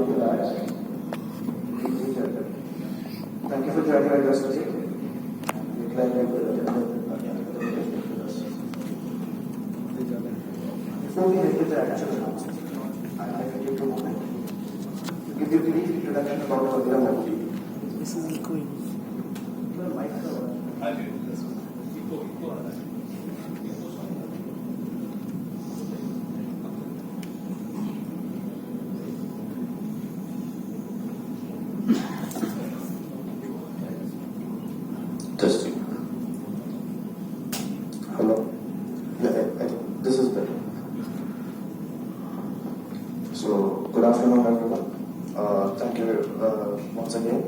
into that. Thank you for joining us today. Before we head to the actual announcement, I'd like to take a moment to give you a brief introduction about Kabira Mobility. This is echoing. Testing. Hello. Yeah, I think this is better. So, good afternoon, everyone. Thank you once again.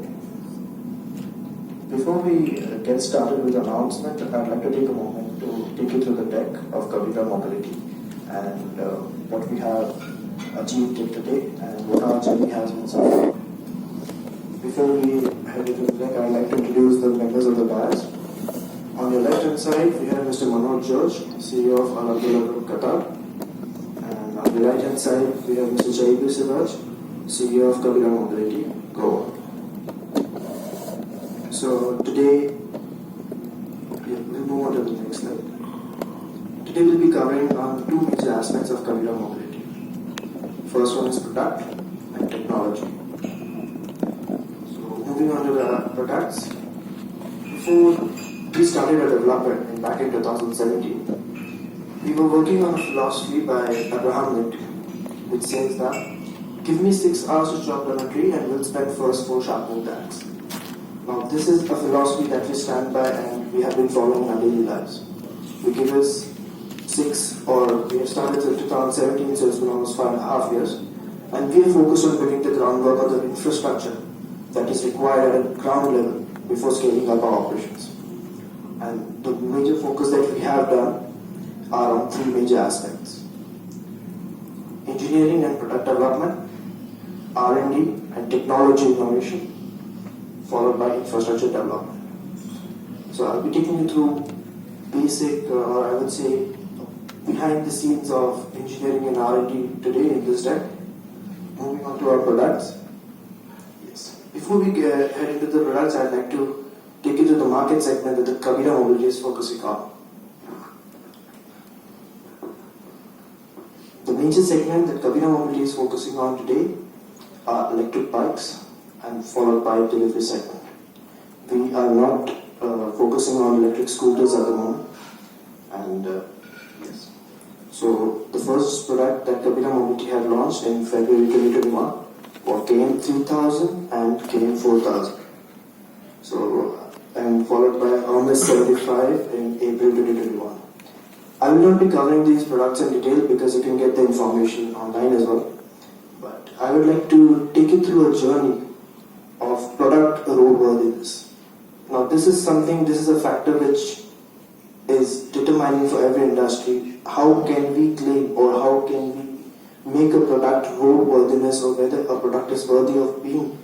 Before we get started with the announcement, I'd like to take a moment to take you through the deck of Kabira Mobility and what we have achieved till today and what our journey has been so far. Before we head into the deck, I'd like to introduce the members of the BAS. On your left hand side, we have Mr. Manoj George, CEO of Al-Abdullah Group Qatar. And on the right hand side, we have Mr. Jaibir Siraj, CEO of Kabira Mobility, Goa. So today, we'll move on to the next slide. Today we'll be covering on two major aspects of Kabira Mobility. First one is product and technology. So moving on to the products. Before we started our development back in 2017, we were working on a philosophy by Abraham Lincoln, which says that, give me 6 hours to chop down a tree and we'll spend first 4 sharpening the axe. Now this is a philosophy that we stand by and we have been following in our daily lives. We give us we have started in 2017, so it's been almost 5.5 years, and we are focused on building the groundwork or the infrastructure that is required at ground level before scaling up our operations. And the major focus that we have done are on 3 major aspects: engineering and product development, R&D and technology innovation, followed by infrastructure development. So I'll be taking you through basic, or I would say, behind the scenes of engineering and R&D today in this deck. Moving on to our products. Yes. Before we head into the products, I'd like to take you to the market segment that the Kabira Mobility is focusing on. The major segment that Kabira Mobility is focusing on today are electric bikes and followed by delivery segment. We are not focusing on electric scooters at the moment. And yes. So the first product that Kabira Mobility had launched in February 2021 was KM3000 and KM4000. So, and followed by Hermes 75 in April 2021. I will not be covering these products in detail because you can get the information online as well. But I would like to take you through a journey of product roadworthiness. Now this is a factor which is determining for every industry how can we claim or how can we make a product roadworthiness, or whether a product is worthy of being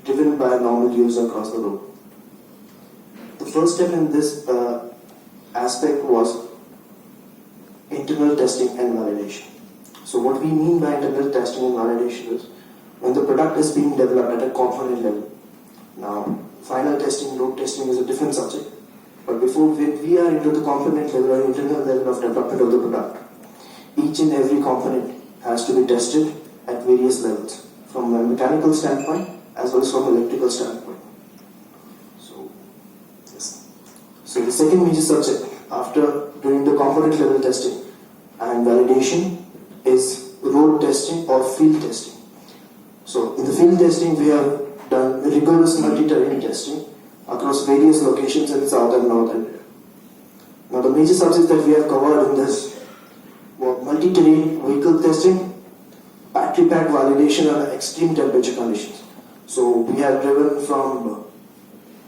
driven by a normal user across the road. The first step in this aspect was internal testing and validation. So what we mean by internal testing and validation is when the product is being developed at a component level. Now, final testing, road testing is a different subject. But before we are into the component level or internal level of development of the product, each and every component has to be tested at various levels, from a mechanical standpoint as well as from an electrical standpoint. So, yes. So the second major subject after doing the component level testing and validation is road testing or field testing. So in the field testing, we have done rigorous multi-terrain testing across various locations in South and North India. Now the major subjects that we have covered in this were multi-terrain vehicle testing, battery pack validation under extreme temperature conditions. So we have driven from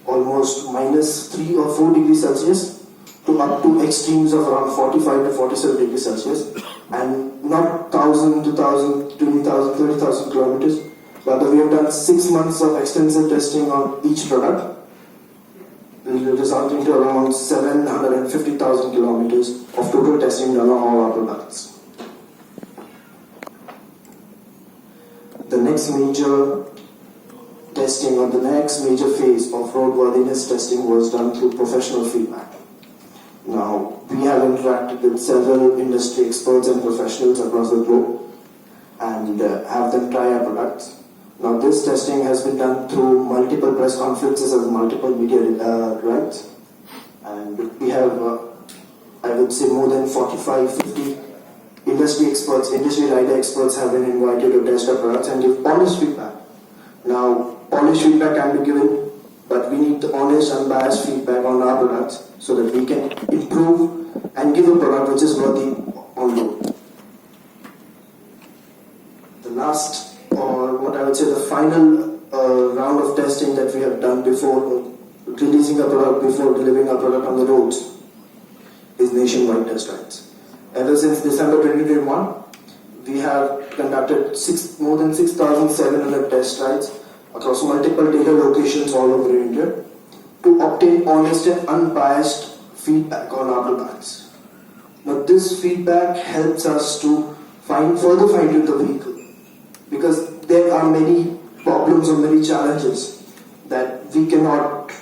almost -3 or 4 degrees Celsius to up to extremes of around 45 to 47 degrees Celsius, and not 1,000, 2,000, 20,000, 30,000 kilometers. Rather, we have done 6 months of extensive testing on each product, resulting to around 750,000 kilometers of total testing done on all our products. The next major testing or the next major phase of roadworthiness testing was done through professional feedback. Now, we have interacted with several industry experts and professionals across the globe and have them try our products. Now, this testing has been done through multiple press conferences and multiple media rights. And we have, I would say, more than 45, 50 industry experts, industry rider experts have been invited to test our products and give polished feedback. Now, polished feedback can be given, but we need the honest, unbiased feedback on our products so that we can improve and give a product which is worthy on road. The last, or what I would say, the final round of testing that we have done before releasing a product, before delivering our product on the roads, is nationwide test rides. Ever since December 2021, we have conducted more than 6,700 test rides across multiple data locations all over India to obtain honest and unbiased feedback on our products. Now, this feedback helps us to further fine-tune the vehicle, because there are many problems or many challenges that we cannot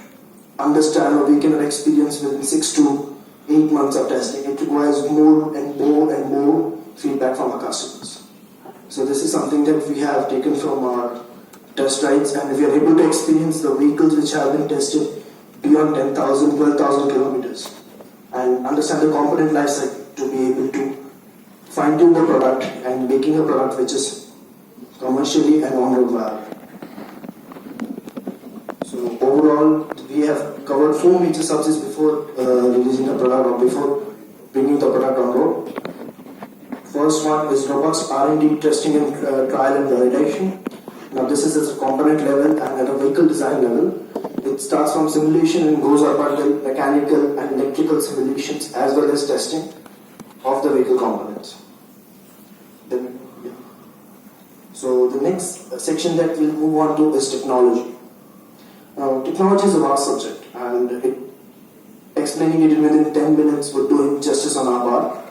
understand or we cannot experience within 6 to 8 months of testing. It requires more and more and more feedback from our customers. So this is something that we have taken from our test rides, and we are able to experience the vehicles which have been tested beyond 10,000, 12,000 kilometers and understand the component life cycle to be able to fine-tune the product and making a product which is commercially and on-road viable. So overall, we have covered 4 major subjects before releasing the product or before bringing the product on road. First one is robust R&D testing and trial and validation. Now this is at a component level and at a vehicle design level. It starts from simulation and goes up until mechanical and electrical simulations as well as testing of the vehicle components. So the next section that we'll move on to is technology. Now, technology is a vast subject, and explaining it within 10 minutes would do injustice on our part.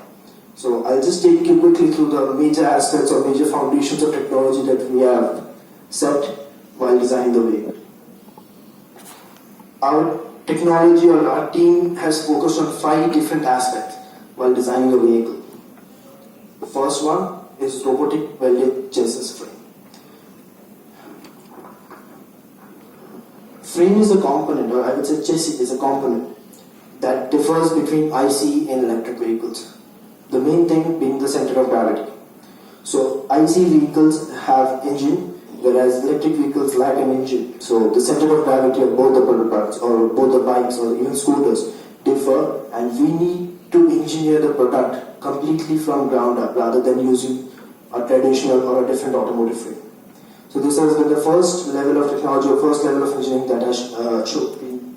So I'll just take you quickly through the major aspects or major foundations of technology that we have set while designing the vehicle. Our technology or our team has focused on 5 different aspects while designing a vehicle. The first one is robotic welded chassis frame. Frame is a component, or I would say chassis is a component that differs between ICE and electric vehicles. The main thing being the center of gravity. So ICE vehicles have engine, whereas electric vehicles lack an engine. So the center of gravity of both the products or both the bikes or even scooters differ, and we need to engineer the product completely from ground up rather than using a traditional or a different automotive frame. So this has been the first level of technology or first level of engineering that has been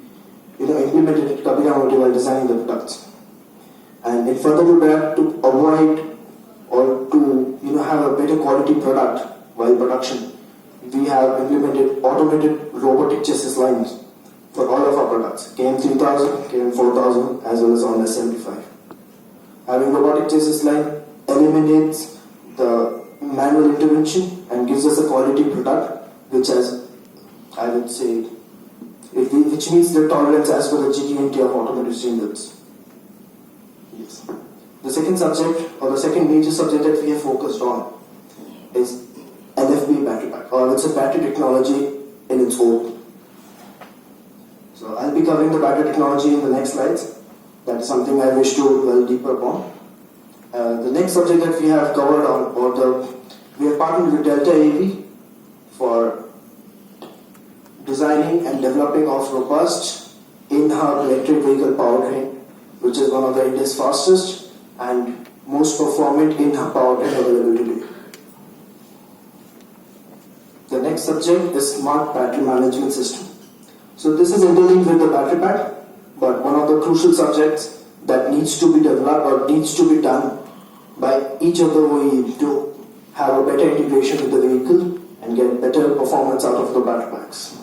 implemented at Kabira while designing the products. And in further to that, to avoid or to have a better quality product while production, we have implemented automated robotic chassis lines for all of our products, KM3000, KM4000 as well as on S75. Having robotic chassis line eliminates the manual intervention and gives us a quality product which has, I would say, which meets the tolerance as per the GT&T of automotive standards. Yes. The second subject, or the second major subject that we have focused on is LFP battery pack, or it's a battery technology in its own. So I'll be covering the battery technology in the next slides. That is something I wish to delve deeper upon. The next subject that we have covered on, we have partnered with Delta AV for designing and developing of robust in-hub electric vehicle powertrain, which is one of the India's fastest and most performant in-hub powertrain available today. The next subject is smart battery management system. So this is interlinked with the battery pack, but one of the crucial subjects that needs to be developed or needs to be done by each of the OEM to have a better integration with the vehicle and get better performance out of the battery packs.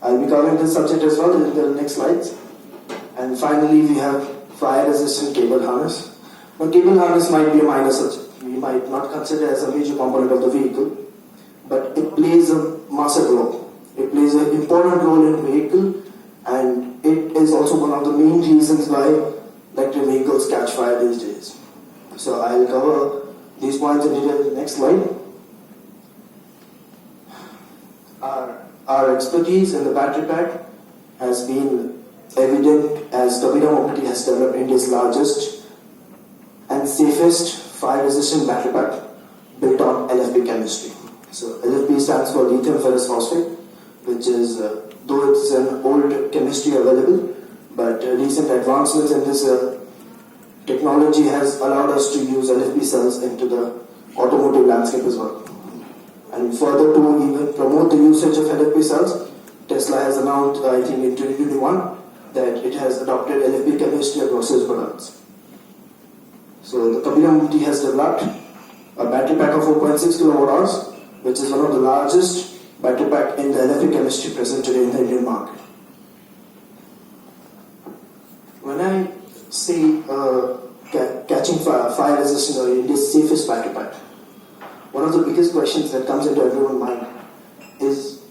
I'll be covering this subject as well in the next slides. And finally, we have fire-resistant cable harness. Now, cable harness might be a minor subject. We might not consider as a major component of the vehicle, plays a massive role. It plays an important role in vehicle, and it is also one of the main reasons why electric vehicles catch fire these days. So I'll cover these points in detail in the next slide. Our expertise in the battery pack has been evident as Kabira Mobility has developed India's largest and safest fire-resistant battery pack built on LFP chemistry. So LFP stands for lithium ferrous phosphate, which is, though it's an old chemistry available, but recent advancements in this technology has allowed us to use LFP cells into the automotive landscape as well. And further to even promote the usage of LFP cells, Tesla has announced, I think in 2021, that it has adopted LFP chemistry across its products. So the Kabira Mobility has developed a battery pack of 4.6 kilowatt hours, which is one of the largest battery pack in the LFP chemistry present today in the Indian market. When I say catching fire resistant or India's safest battery pack, one of the biggest questions that comes into everyone's mind is,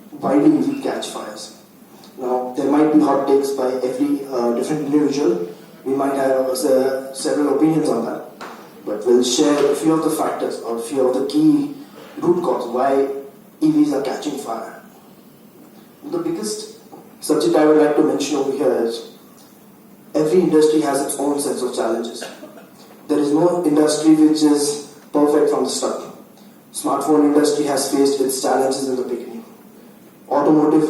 why do EV catch fires? Now, there might be hot takes by every different individual. We might have several opinions on that. But we'll share a few of the factors or a few of the key root causes why EVs are catching fire. The biggest subject I would like to mention over here is, every industry has its own sets of challenges. There is no industry which is perfect from the start. Smartphone industry has faced its challenges in the beginning.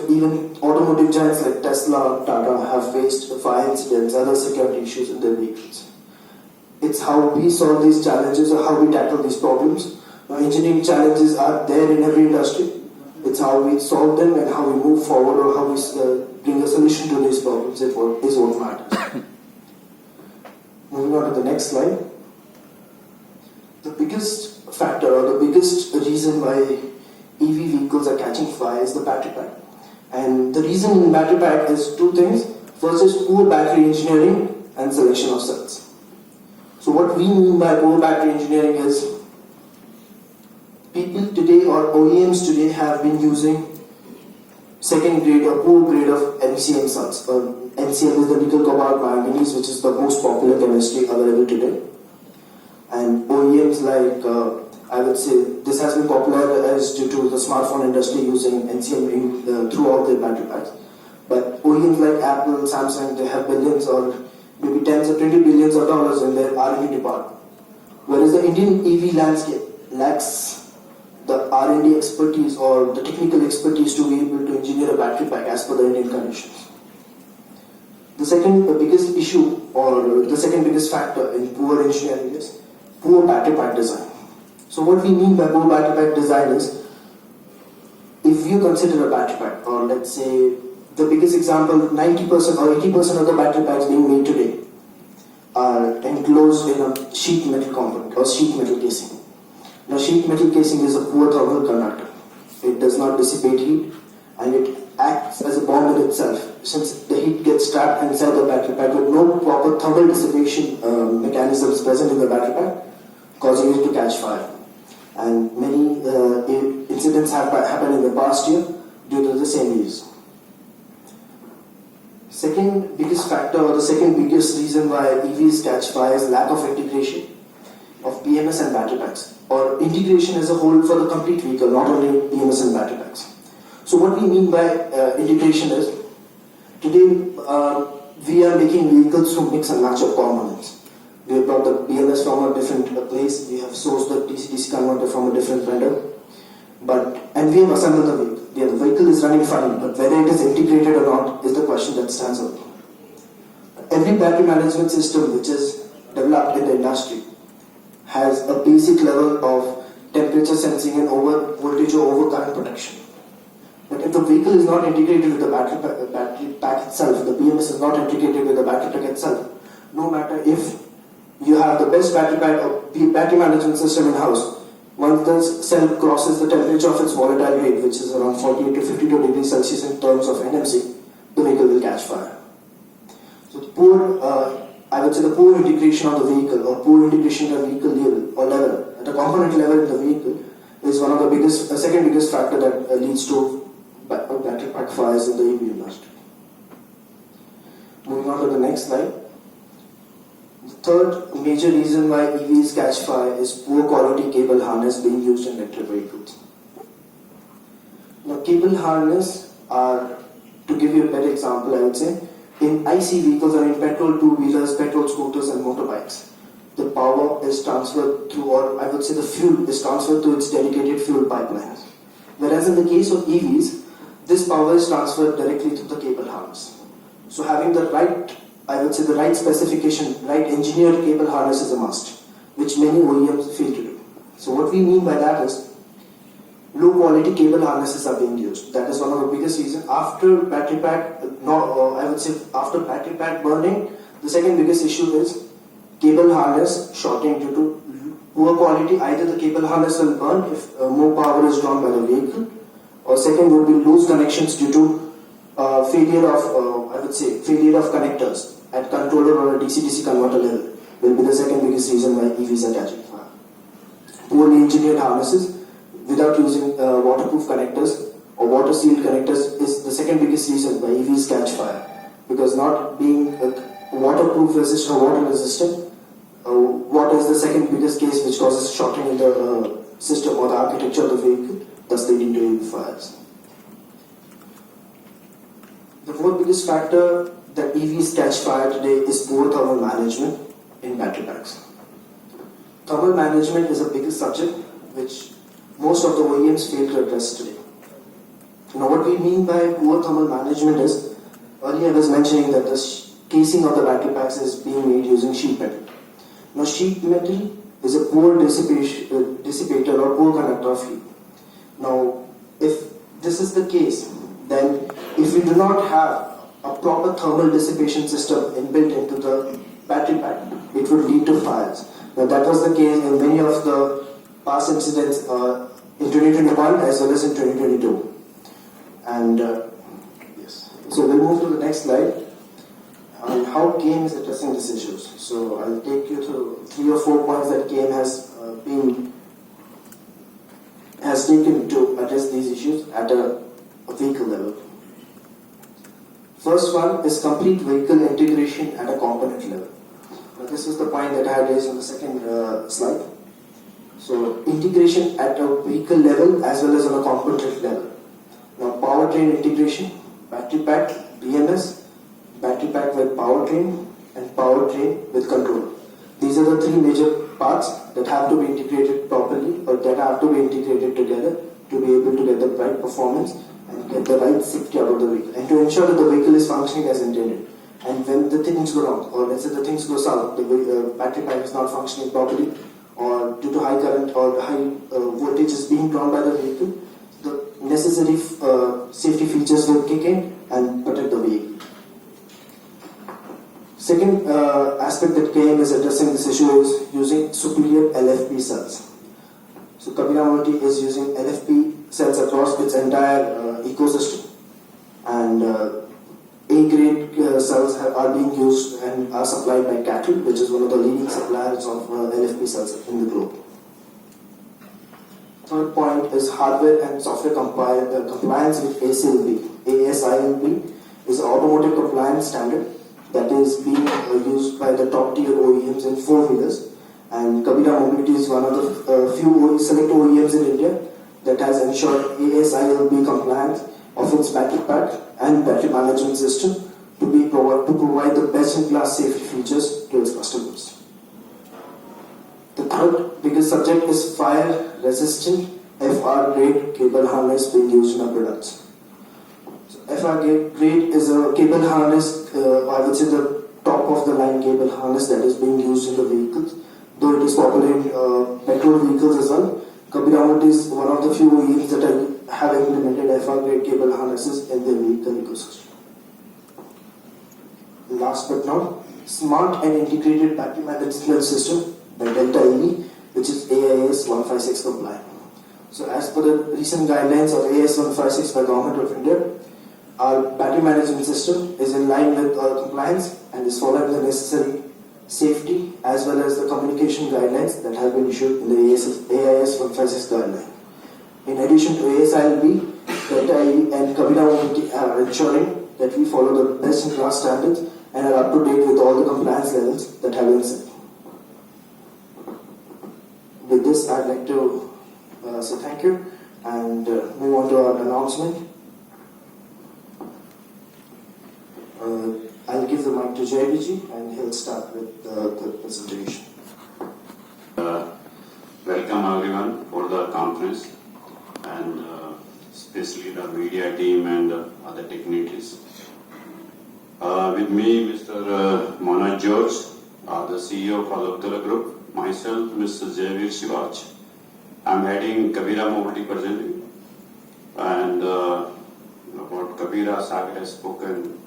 Even automotive giants like Tesla or Tata have faced fire incidents, other security issues in their vehicles. It's how we solve these challenges or how we tackle these problems. Now, engineering challenges are there in every industry. It's how we solve them and how we move forward or how we bring a solution to these problems is what matters. Moving on to the next slide. The biggest factor or the biggest reason why EV vehicles are catching fire is the battery pack. And the reason in battery pack is two things. First is poor battery engineering and selection of cells. So what we mean by poor battery engineering is, people today or OEMs today have been using second grade or poor grade of NCM cells. NCM is the nickel cobalt manganese, which is the most popular chemistry available today. And OEMs like, I would say, this has been popularized due to the smartphone industry using NCM throughout their battery packs. But OEMs like Apple, Samsung, they have billions or maybe tens or 20 billions of dollars in their R&D department. Whereas the Indian EV landscape lacks the R&D expertise or the technical expertise to be able to engineer a battery pack as per the Indian conditions. The second biggest issue or the second biggest factor in poor engineering is poor battery pack design. So what we mean by poor battery pack design is, if you consider a battery pack, or let's say the biggest example, 90% or 80% of the battery packs being made today are enclosed in a sheet metal component or sheet metal casing. Now, sheet metal casing is a poor thermal conductor. It does not dissipate heat and it acts as a bomb in itself, since the heat gets trapped inside the battery pack with no proper thermal dissipation mechanisms present in the battery pack, causing it to catch fire. And many incidents have happened in the past year due to the same reason. Second biggest factor or the second biggest reason why EVs catch fire is lack of integration of BMS and battery packs, or integration as a whole for the complete vehicle, not only BMS and battery packs. So what we mean by integration is, today we are making vehicles from mix and match of components. We have brought the BMS from a different place, we have sourced the DC-DC converter from a different vendor, and we have assembled the vehicle. Yeah, the vehicle is running fine, but whether it is integrated or not is the question that stands out. Every battery management system which is developed in the industry has a basic level of temperature sensing and over voltage or over current protection. But if the vehicle is not integrated with the battery pack itself, the BMS is not integrated with the battery pack itself, no matter if you have the best battery pack or battery management system in-house, once the cell crosses the temperature of its volatile rate, which is around 48 to 52 degrees Celsius in terms of NMC, the vehicle will catch fire. So the poor integration of the vehicle or poor integration at the vehicle level or level, at a component level in the vehicle, is one of the second biggest factor that leads to battery pack fires in the EV industry. Moving on to the next slide. The third major reason why EVs catch fire is poor quality cable harness being used in electric vehicles. Now, cable harness are, to give you a better example, I would say, in IC vehicles or in petrol two-wheelers, petrol scooters and motorbikes, the power is transferred through, or I would say the fuel is transferred to its dedicated fuel pipelines. Whereas in the case of EVs, this power is transferred directly through the cable harness. So having the right, I would say the right specification, right engineered cable harness is a must, which many OEMs fail to do. So what we mean by that is, low quality cable harnesses are being used. That is one of the biggest reasons. After battery pack, I would say after battery pack burning, the second biggest issue is cable harness shorting due to poor quality. Either the cable harness will burn if more power is drawn by the vehicle, or second would be loose connections due to failure of connectors at controller or a DC-DC converter level will be the second biggest reason why EVs are catching fire. Poorly engineered harnesses without using waterproof connectors or water sealed connectors is the second biggest reason why EVs catch fire, because not being waterproof resistant or water resistant, water is the second biggest case which causes shorting in the system or the architecture of the vehicle, thus leading to EV fires. The fourth biggest factor that EVs catch fire today is poor thermal management in battery packs. Thermal management is a biggest subject which most of the OEMs fail to address today. Now, what we mean by poor thermal management is, earlier I was mentioning that the casing of the battery packs is being made using sheet metal. Now, sheet metal is a poor dissipator or poor conductor of heat. Now, if this is the case, then if we do not have a proper thermal dissipation system inbuilt into the battery pack, it would lead to fires. Now, that was the case in many of the past incidents in 2021 as well as in 2022. And yes, so we'll move to the next slide on how KAME is addressing these issues. So I'll take you through 3 or 4 points that KAME has taken to address these issues at a vehicle level. First one is complete vehicle integration at a component level. Now, this is the point that I had raised on the second slide. So integration at a vehicle level as well as on a component level. Now, powertrain integration, battery pack, BMS, battery pack with powertrain, and powertrain with controller. These are the 3 major parts that have to be integrated properly, or that have to be integrated together to be able to get the right performance and get the right safety out of the vehicle, and to ensure that the vehicle is functioning as intended. And when the things go wrong, or let's say the things go south, the battery pack is not functioning properly, or due to high current or high voltage is being drawn by the vehicle, the necessary safety features will kick in and protect the vehicle. Second aspect that KAME is addressing this issue is using superior LFP cells. So Kabira Multi is using LFP cells across its entire ecosystem, and A-grade cells are being used and are supplied by Cattle, which is one of the leading suppliers of LFP cells in the globe. Third point is hardware and software compliance with ASILB. ASILB is an automotive compliance standard that is being used by the top tier OEMs in 4-wheelers, and Kabira Mobility is one of the few select OEMs in India that has ensured ASILB compliance of its battery pack and battery management system to provide the best-in-class safety features to its customers. The third biggest subject is fire-resistant FR grade cable harness being used in our products. FR grade is a cable harness, I would say the top of the line cable harness that is being used in the vehicles. Though it is popular in petrol vehicles as well, Kabira Multi is one of the few OEMs that have implemented FR grade cable harnesses in their vehicle ecosystem. Last but not, smart and integrated battery management system by Delta EV, which is AIS 156 compliant. So as per the recent guidelines of AIS 156 by Government of India, our battery management system is in line with compliance and is following the necessary safety as well as the communication guidelines that have been issued in the AIS 156 guideline. In addition to ASILB, ZIE and Kabira Mobility are ensuring that we follow the best-in-class standards and are up to date with all the compliance levels that have been set. With this, I'd like to say thank you and move on to our announcement. I'll give the mic to JBG and he'll start with the presentation. Welcome everyone for the conference and especially the media team and other dignitaries. With me, Mr. Manoj George, the CEO of Abdullah Group, myself, Mr. Xavier Shivaj. I'm heading Kabira Mobility presently, and about Kabira, Sagar has spoken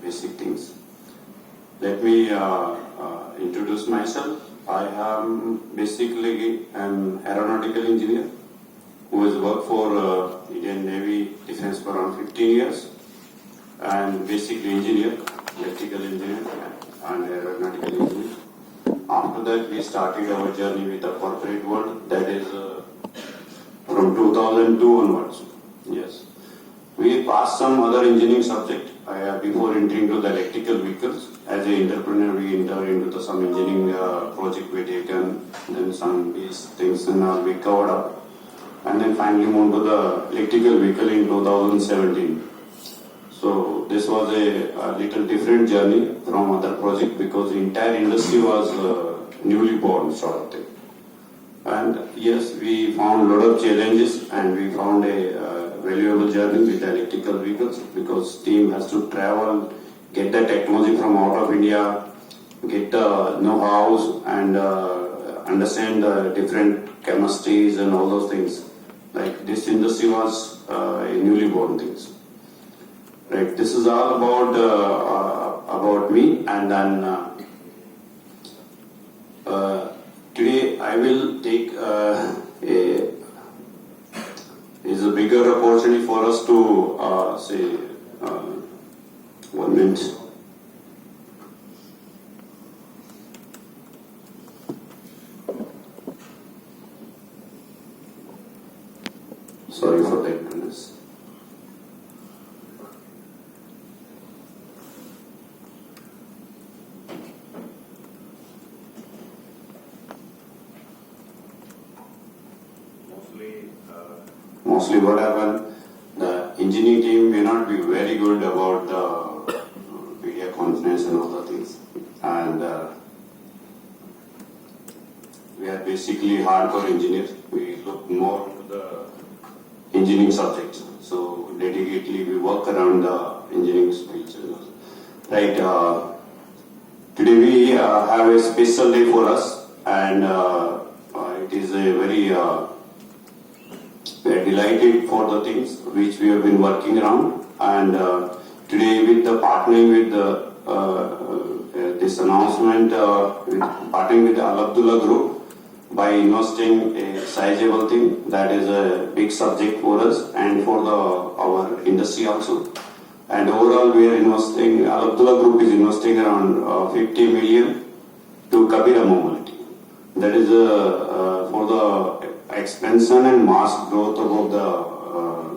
basic things. Let me introduce myself. I am basically an aeronautical engineer who has worked for Indian Navy Defense for around 15 years, and basically engineer, electrical engineer and aeronautical engineer. After that, we started our journey with the corporate world, that is from 2002 onwards. Yes. We passed some other engineering subject before entering to the electrical vehicles. As an entrepreneur, we entered into some engineering project we taken, then some these things and all we covered up, and then finally moved to the electrical vehicle in 2017. So this was a little different journey from other project because the entire industry was newly born sort of thing. And yes, we found a lot of challenges and we found a valuable journey with the electrical vehicles because team has to travel, get the technology from out of India, get the know-hows and understand the different chemistries and all those things. Like this industry was a newly born things. Right. This is all about me, and then today I will take is a bigger opportunity for us to say 1 minute. Sorry for that, goodness. Mostly what happened, the engineering team may not be very good about the media conference and all the things. And we are basically hardcore engineers. We look more into the engineering subjects. So dedicatedly we work around the engineering fields. Right. Today we have a special day for us, and it is a very we are delighted for the things which we have been working around, and today with the partnering with this announcement, partnering with the Abdullah Group by investing a sizable thing, that is a big subject for us and for our industry also. And overall we are investing, Abdullah Group is investing around 50 million to Kabira Mobility. That is for the expansion and mass growth of the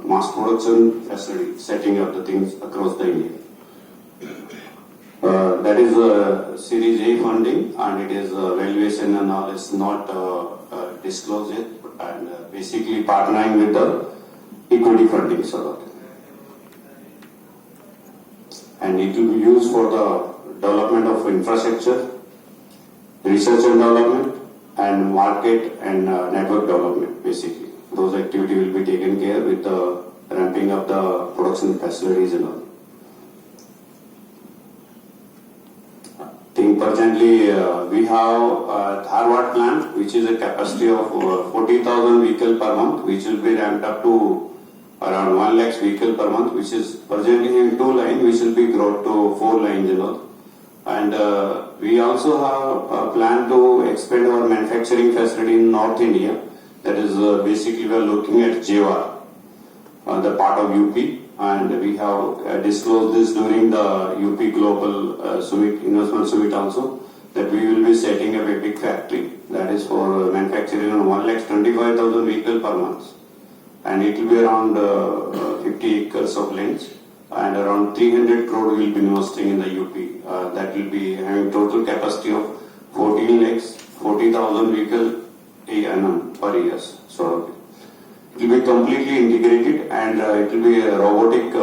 mass production facility, setting up the things across the India. That is Series A funding, and it is valuation and all is not disclosed yet, and basically partnering with the equity funding sort of thing. And it will be used for the development of infrastructure, research and development, and market and network development, basically. Those activities will be taken care with the ramping up the production facilities and all. Presently, we have a Dharwad plant, which is a capacity of 40,000 vehicles per month, which will be ramped up to around 1 lakh vehicles per month, which is presently in 2 lines, which will be grown to 4 lines and all. And we also have a plan to expand our manufacturing facility in North India. That is basically we are looking at Jewar, the part of UP, and we have disclosed this during the UP Global Summit, Investment Summit also, that we will be setting up a big factory that is for manufacturing on 1,25,000 vehicles per month. And it will be around 50 acres of land, and around 300 crore will be investing in the UP. That will be having total capacity of 14 lakhs, 40,000 vehicles annum per year. So it will be completely integrated, and it will be a robotic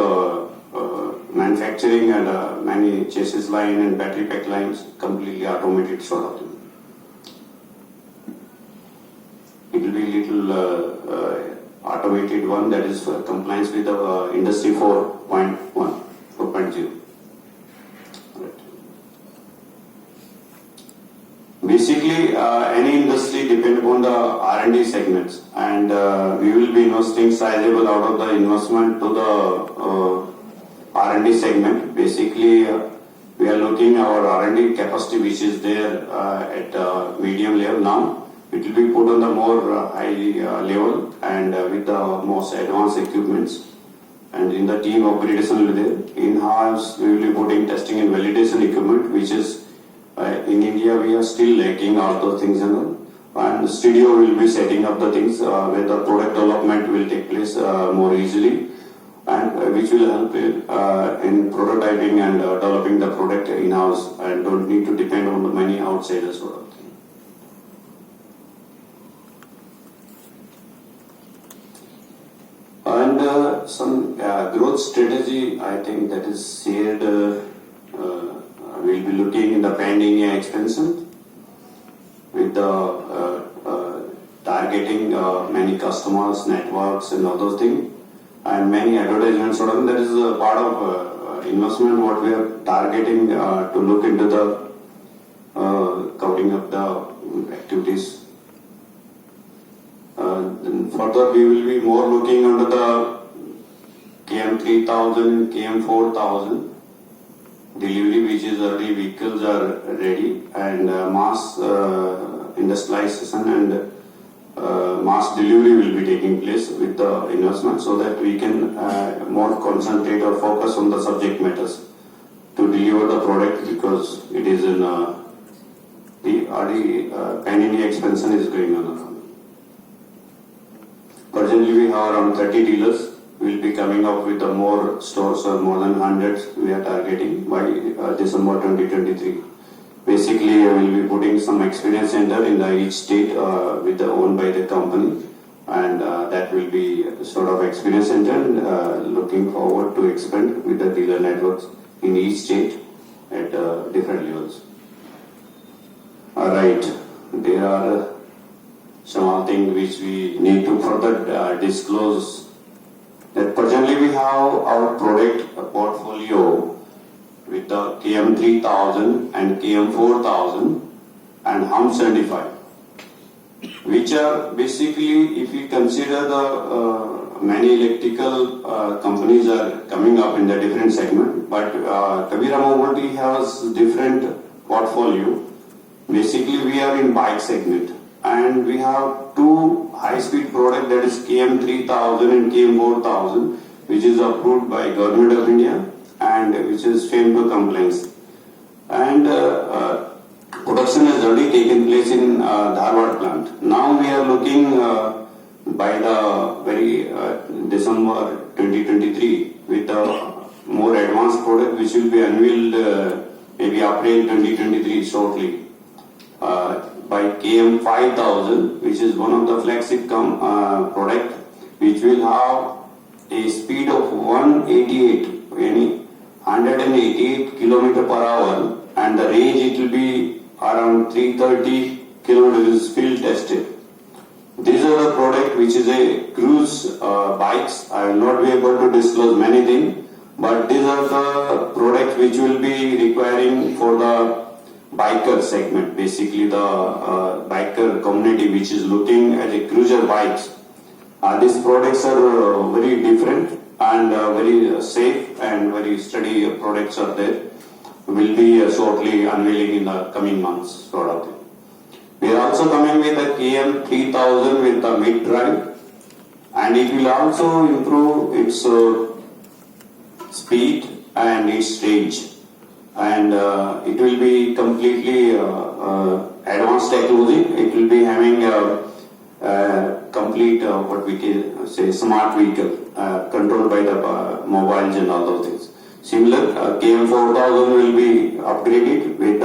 manufacturing and many chassis line and battery pack lines, completely automated sort of thing. It will be little automated one, that is for compliance with the industry 4.0. Right. Basically, any industry depends upon the R&D segments, and we will be investing sizable out of the investment to the R&D segment. Basically, we are looking our R&D capacity, which is there at medium level now. It will be put on the more high level and with the most advanced equipments. And in the team operation will be there. In-house, we will be putting testing and validation equipment, which is in India we are still lacking all those things and all. And studio will be setting up the things where the product development will take place more easily, and which will help in prototyping and developing the product in-house, and don't need to depend on the many outsiders sort of thing. And some growth strategy, I think that is shared. We'll be looking in the pan-India expansion with the targeting many customers, networks, and all those things, and many advertisements. Sort of that is a part of investment. What we are targeting to look into the covering up the activities. Then further, we will be more looking under the KM3000, KM4000 delivery, which is early vehicles are ready, and mass industrialization and mass delivery will be taking place with the investment, so that we can more concentrate or focus on the subject matters to deliver the product, because it is in the pan-India expansion is going on. Presently, we have around 30 dealers. We will be coming up with more stores, or more than 100 we are targeting by December 2023. Basically, we will be putting some experience center in each state with owned by the company, and that will be sort of experience center, and looking forward to expand with the dealer networks in each state at different levels. Alright, there are some things which we need to further disclose. That presently we have our product portfolio with the KM3000 and KM4000 and Hum 75, which are basically, if we consider the many electrical companies are coming up in the different segment, but Kabira Mobility has different portfolio. Basically, we are in bike segment, and we have two high-speed products, that is KM3000 and KM4000, which is approved by Government of India and which is FAME compliance. And production has already taken place in Dharwad plant. Now we are looking by the very December 2023 with a more advanced product, which will be unveiled maybe April 2023 shortly. By KM5000, which is one of the flagship product, which will have a speed of 188 km per hour, and the range it will be around 330 kilometers field tested. These are the product which is a cruise bikes. I will not be able to disclose many things, but these are the products which will be requiring for the biker segment, basically the biker community which is looking at a cruiser bikes. These products are very different and very safe and very steady products are there. Will be shortly unveiling in the coming months sort of thing. We are also coming with a KM3000 with the mid-drive, and it will also improve its speed and its range. And it will be completely advanced technology. It will be having a complete what we can say smart vehicle controlled by the mobiles and all those things. Similar, KM4000 will be upgraded with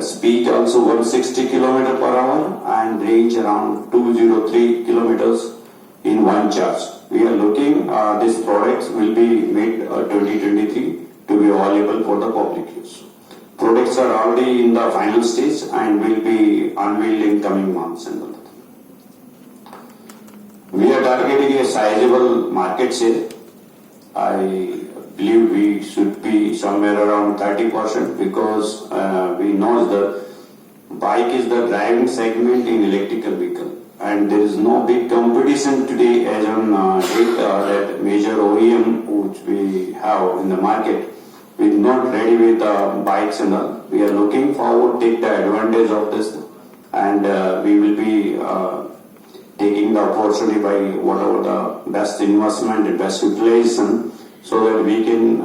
speed also 160 km per hour and range around 203 kilometers in one charge. We are looking these products will be made 2023 to be available for the public use. Products are already in the final stage and will be unveiled in coming months and all that. We are targeting a sizable market share. I believe we should be somewhere around 30% because we know the bike is the driving segment in electrical vehicle and there is no big competition today as on date that major OEM which we have in the market. We are not ready with bikes and all. We are looking forward to take the advantage of this and we will be taking the opportunity by whatever the best investment and best utilization so that we can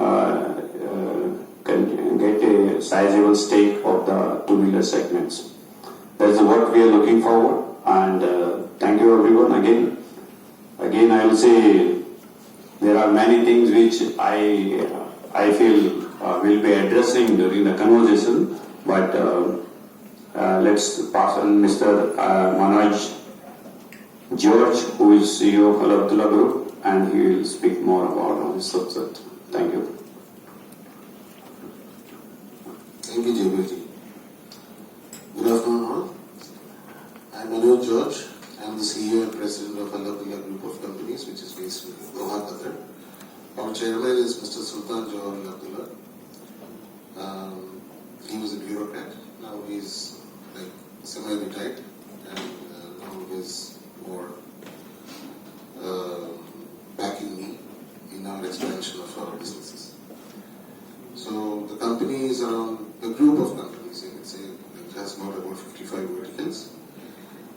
get a sizable stake of the two-wheeler segments. That's what we are looking forward and thank you everyone again. Again I will say there are many things which I feel we'll be addressing during the conversation, but let's pass on Mr. Manoj George, who is CEO of Al Abdullah Group, and he will speak more about this subject. Thank you. Thank you, Jayveer. Good afternoon all. I am Manoj George. I am the CEO and President of Al Abdullah Group of Companies, which is based in Doha, Qatar. Our chairman is Mr. Sultan Johar Al Abdullah. He was a bureaucrat. Now he is like semi-retired, and now he is more backing me in our expansion of our businesses. So the company is around the group of companies. You can say it has got about 55 verticals,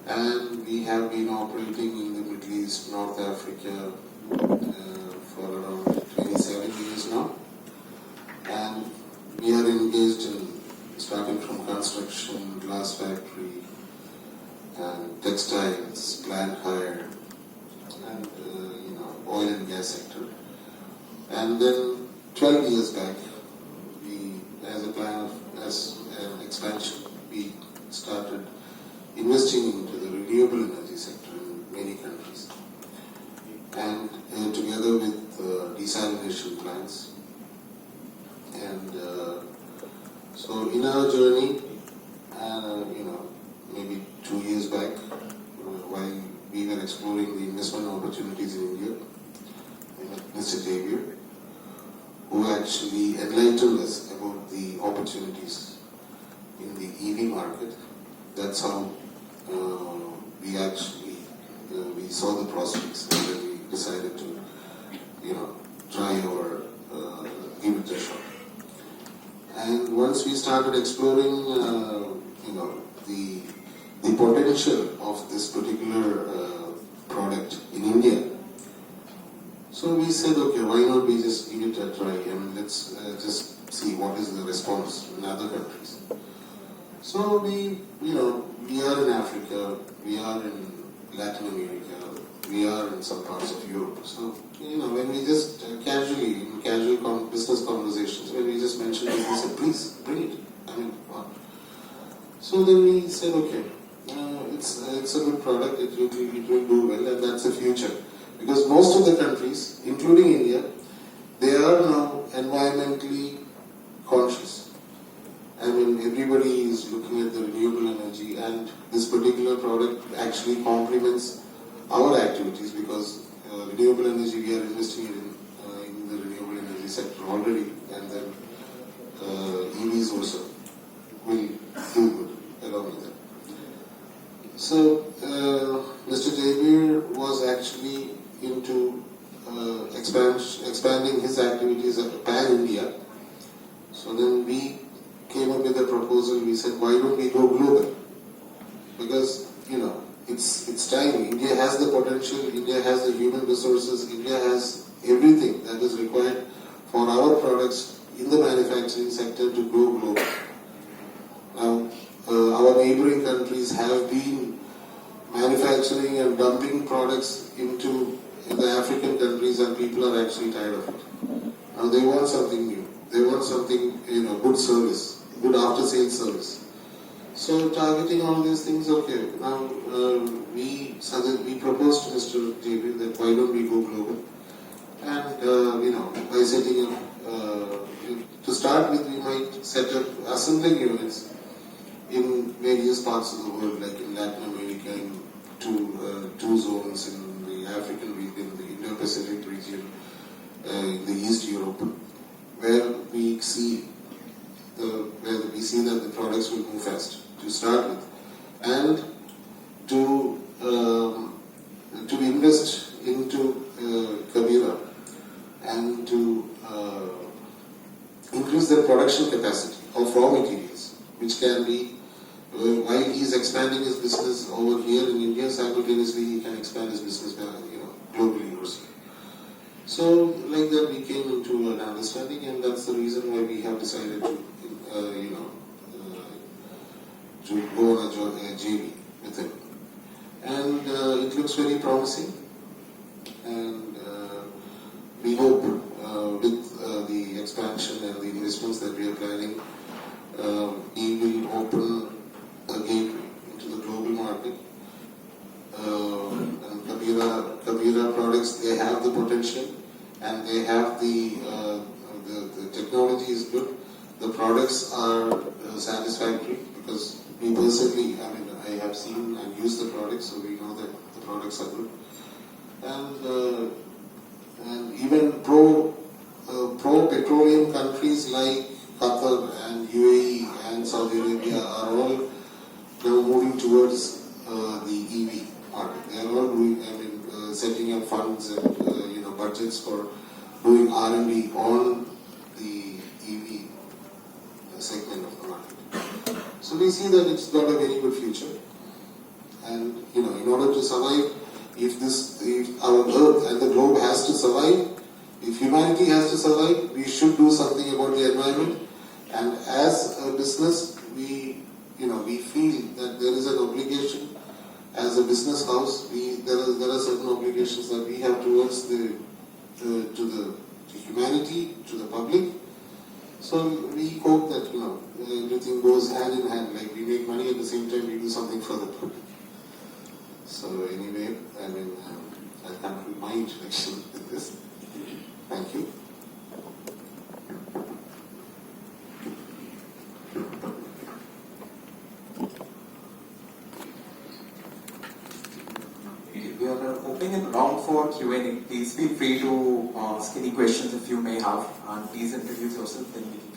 and we have been operating in the Middle East, North Africa for around 27 years now, and we are engaged in starting from construction, glass factory, and textiles, plant hire, and oil and gas sector. And then 12 years back, we, as a plan of as an expansion, we started investing into the renewable energy sector in many countries, and together with desalination plants. And so in our journey, maybe 2 years back, while we were exploring the investment opportunities in India, we met Mr. Kabira, who actually enlightened us about the opportunities in the EV market. That's how we actually we saw the prospects, and then we decided to try our give it a shot. And once we started exploring the potential of this particular product in India, so we said, okay, why not we just give it a try and let's just see what is the response in other countries. So we are in Africa, we are in Latin America, we are in some parts of Europe. So when we just casually, in casual business conversations, when we just mentioned it, we said, please bring it. So then we said, okay, it's a good product, it will do well, and that's the future. Because most of the countries, including India, they are now environmentally conscious. Everybody is looking at the renewable energy, and this particular product actually complements our activities, because renewable energy, we are investing in the renewable energy sector already, and then EVs also will do good along with that. So Mr. Jayveer was actually into expanding his activities at pan-India. So then we came up with a proposal. We said, why don't we go global? Because it's time. India has the potential, India has the human resources, India has everything that is required for our products in the manufacturing sector to go global. Now, our neighboring countries have been manufacturing and dumping products into the African countries, and people are actually tired of it. Now they want something new. They want something, good service, good after-sales service. So targeting all these things, okay. Now we proposed to Mr. JB that why don't we go global, and by setting up. To start with, we might set up assembling units in various parts of the world, like in Latin America, in two zones, in the African region, the Indo-Pacific region, in the East Europe, where we see that the products will move fast to start with, and to invest into Kabira and to increase their production capacity of raw materials, which can be, while he is expanding his business over here in India, simultaneously he can expand his business globally also. So like that we came into an understanding, and that's the reason why we have decided to go on a JV with him. And it looks very promising, and we hope with the expansion and the investments that we are planning, he will open a gateway into the global market. And Kabira products, they have the potential, and they have the technology is good. The products are satisfactory, because we personally, I have seen and used the products, so we know that the products are good. And even pro-petroleum countries like Qatar and UAE and Saudi Arabia are all now moving towards the EV market. They are all doing, setting up funds and budgets for doing R&D on the EV segment of the market. So we see that it's got a very good future. And in order to survive, if our Earth and the globe has to survive, if humanity has to survive, we should do something about the environment. And as a business, we feel that there is an obligation. As a business house, there are certain obligations that we have towards to humanity, to the public. So we hope that everything goes hand in hand. Like we make money, at the same time we do something for the public. So anyway, I'll conclude my introduction with this. Thank you. We are opening a round for Q&A. Please feel free to ask any questions if you may have, and please introduce yourself. Then we can.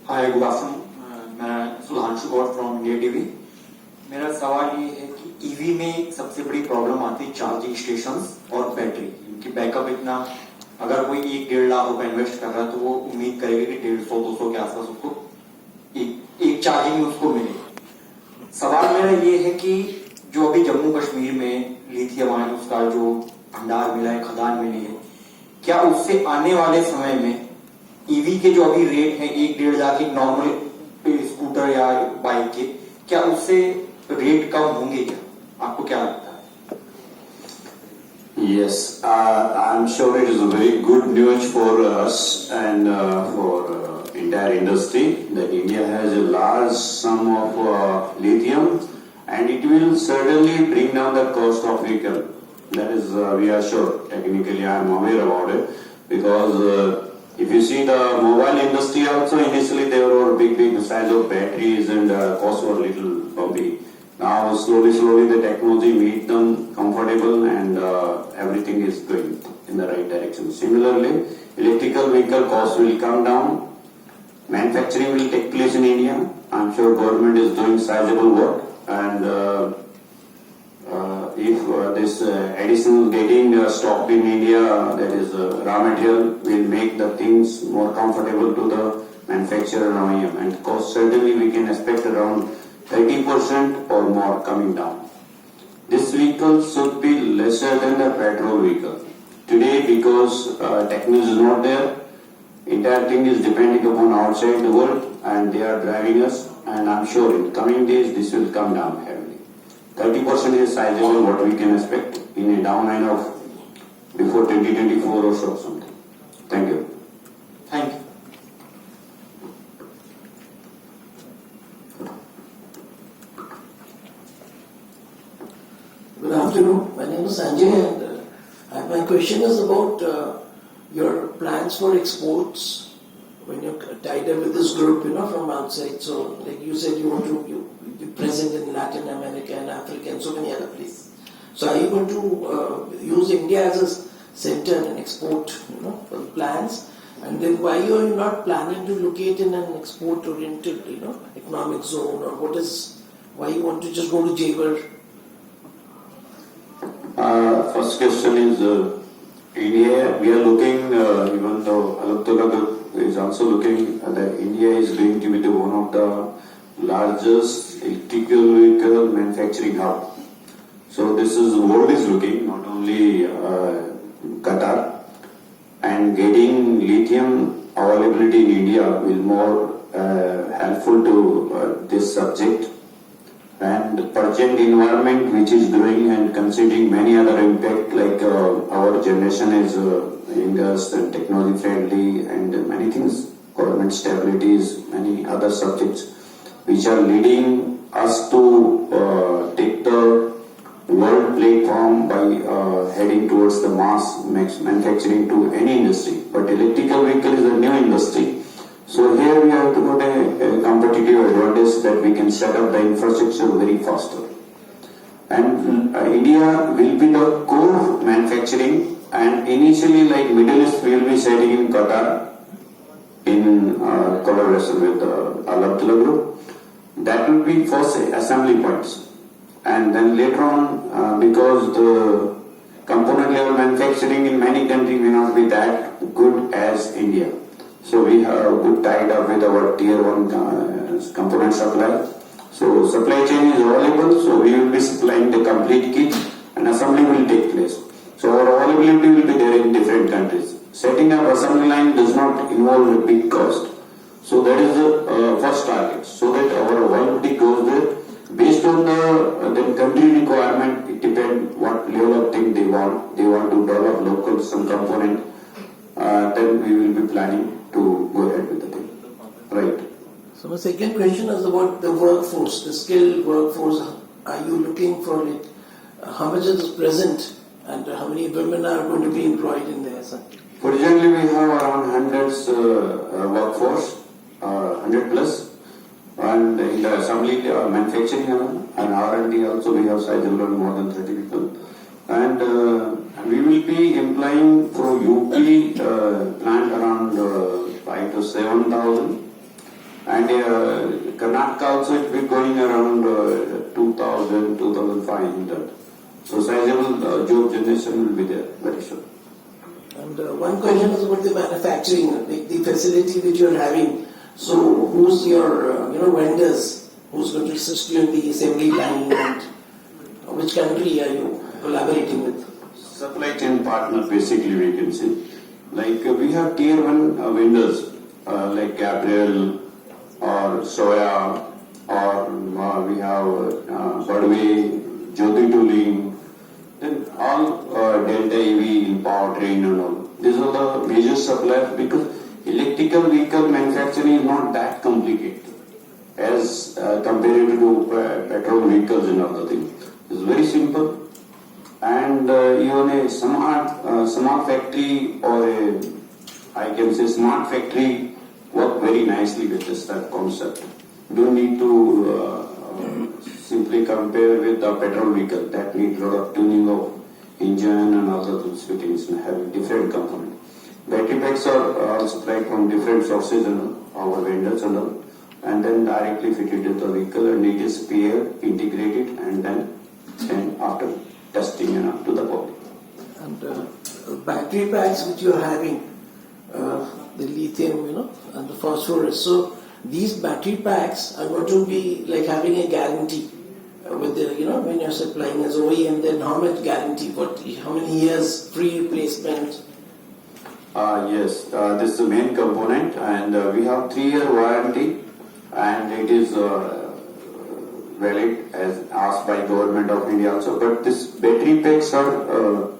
Hi good afternoon, मैं Sudhanshu Gaur from India TV. मेरा सवाल ये है कि EV में सबसे बड़ी problem आती है चार्जिंग स्टेशंस और बैटरी। इनकी बैकअप इतना, अगर कोई 1-1.5 लाख रुपए इन्वेस्ट कर रहा है तो वो उम्मीद करेगा कि 150-200 के आसपास उसको एक चार्जिंग उसको मिले। सवाल मेरा ये है कि जो अभी जम्मू कश्मीर में लिथियम आयन उसका जो भंडार मिला है, खदान मिली है, क्या उससे आने वाले समय में ईवी के जो अभी रेट है 1-1.5 लाख एक नॉर्मल स्कूटर या बाइक के, क्या उससे रेट कम होंगे क्या? आपको क्या लगता है? Yes, I'm sure it is a very good news for us and for entire industry that India has a large sum of lithium, and it will certainly bring down the cost of vehicle. That is, we are sure. Technically, I am aware about it, because if you see the mobile industry also, initially there were big size of batteries and costs were little bumpy. Now slowly the technology made them comfortable, and everything is going in the right direction. Similarly, electrical vehicle costs will come down. Manufacturing will take place in India. I'm sure government is doing sizable work, and if this additional getting stocked in India, that is raw material, will make the things more comfortable to the manufacturer and OEM, and cost certainly we can expect around 30% or more coming down. This vehicle should be lesser than the petrol vehicle. today because technology is not there, entire thing is depending upon outside the world and they are driving us, and I'm sure in coming days this will come down heavily. 30% is sizable what we can expect in a downline of before 2024 or so something. Thank you. Thank you. Good afternoon. My name is Sanjay, and my question is about your plans for exports when you're tied up with this group, from outside. So, like you said, you want to be present in Latin America and Africa and so many other places. So, are you going to use India as a center and export, for the plans? And then, why are you not planning to locate in an export-oriented, economic zone, or why you want to just go to Jaipur? First question is India. We are looking, even though Alaptula is also looking, that India is going to be one of the largest electrical vehicle manufacturing hub. So this is the world is looking, not only Qatar, and getting lithium availability in India will more helpful to this subject. And the present environment which is growing and considering many other impact like our generation is industry and technology friendly and many things, government stabilities, many other subjects which are leading us to take the world platform by heading towards the mass manufacturing to any industry. But electrical vehicle is a new industry. So here we have to got a competitive advantage that we can set up the infrastructure very faster. And India will be the core manufacturing, and initially like Middle East we will be setting in Qatar in collaboration with Alaptula Group. That will be first assembly points. And then later on, because the component level manufacturing in many countries may not be that good as India. So we have good tied up with our tier 1 component supply. So supply chain is available, so we will be supplying the complete kit and assembly will take place. So our availability will be there in different countries. Setting up assembly line does not involve a big cost. So that is the first target, so that our availability goes there. Based on the country requirement, it depends what level of thing they want. They want to develop local some component, then we will be planning to go ahead with the thing. Right. So my second question is about the workforce, the skilled workforce. Are you looking for it? How much is present, and how many women are going to be employed in there, sir? Originally we have around 100 workforce, 100 plus, and in the assembly, manufacturing and R&D also we have sizable more than 30 people. And we will be employing through UP plant around 5 to 7,000. And Karnataka also it will be going around 2,000, 2,500. So sizable job generation will be there very soon. And one question is about the manufacturing, the facility which you are having. So who's your vendors? Who's going to assist you in the assembly line, and which country are you collaborating with? Supply chain partner basically we can say. Like we have tier 1 vendors like Gabriel or Soya, or we have Budway, Jyoti Tooling, then all Delta EV in powertrain and all. These are the major suppliers because electrical vehicle manufacturing is not that complicated as compared to petrol vehicles and other things. It's very simple. And even a smart factory or I can say smart factory work very nicely with this type concept. Don't need to simply compare with the petrol vehicle that need a lot of tuning of engine and other things fittings and having different components. Battery packs are supplied from different sources and our vendors and then directly fitted to the vehicle, and it is paired, integrated, and then after testing and up to the public. And battery packs which you are having, the lithium, and the phosphorus. So these battery packs are going to be like having a guarantee. with the, when you're supplying as OEM, then how much guarantee, how many years free replacement? Yes, this is the main component, and we have 3-year warranty, and it is valid as asked by Government of India also. But this battery packs are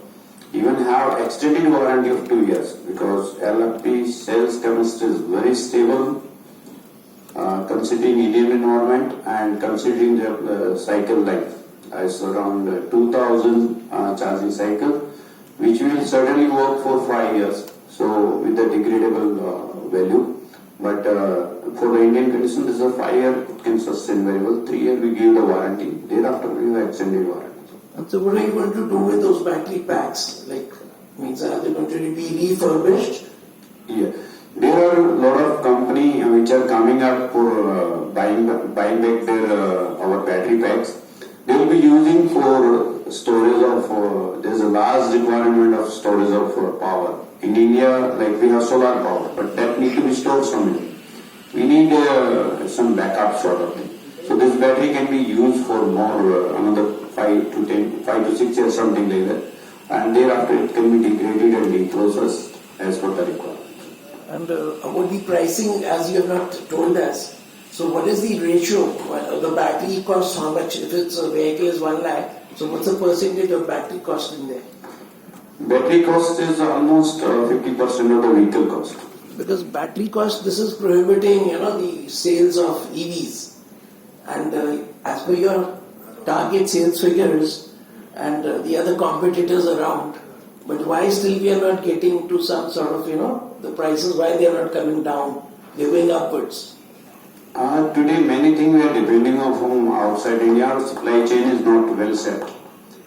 even have extended warranty of 2 years, because LFP cells chemistry is very stable, considering Indian environment and considering the cycle life as around 2000 charging cycle, which will certainly work for 5 years. So with the degradable value. But for the Indian condition, this is a 5-year, it can sustain very well. 3-year we give the warranty, thereafter we have extended warranty. And so what are you going to do with those battery packs? Means are they going to be refurbished? Yeah. There are a lot of companies which are coming up for buying back their our battery packs. They will be using for storage of, there's a large requirement of storage of power. In India, we have solar power, but that needs to be stored somewhere. We need some backup sort of thing. So this battery can be used for more, another 5 to 6 years, something like that. And thereafter it can be degraded and reprocessed as per the requirement. And about the pricing, as you have not told us, so what is the ratio? The battery costs how much? If it's a vehicle is 1 lakh, so what's the percentage of battery cost in there? Battery cost is almost 50% of the vehicle cost. Because battery cost, this is prohibiting, the sales of EVs. And as per your target sales figures and the other competitors around, but why still we are not getting to some sort of, the prices, why they are not coming down, they're going upwards? Today many things we are depending on from outside India. Our supply chain is not well set.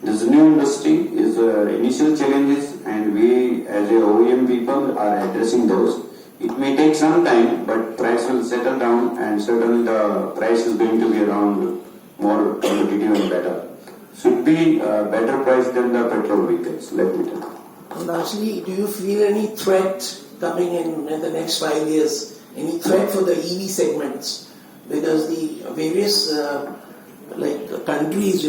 This new industry is initial challenges, and we as a OEM people are addressing those. It may take some time, but price will settle down, and certainly the price is going to be around more competitive and better. Should be better price than the petrol vehicles, let me tell you. And lastly, do you feel any threat coming in the next 5 years? Any threat for the EV segments? Because the various countries,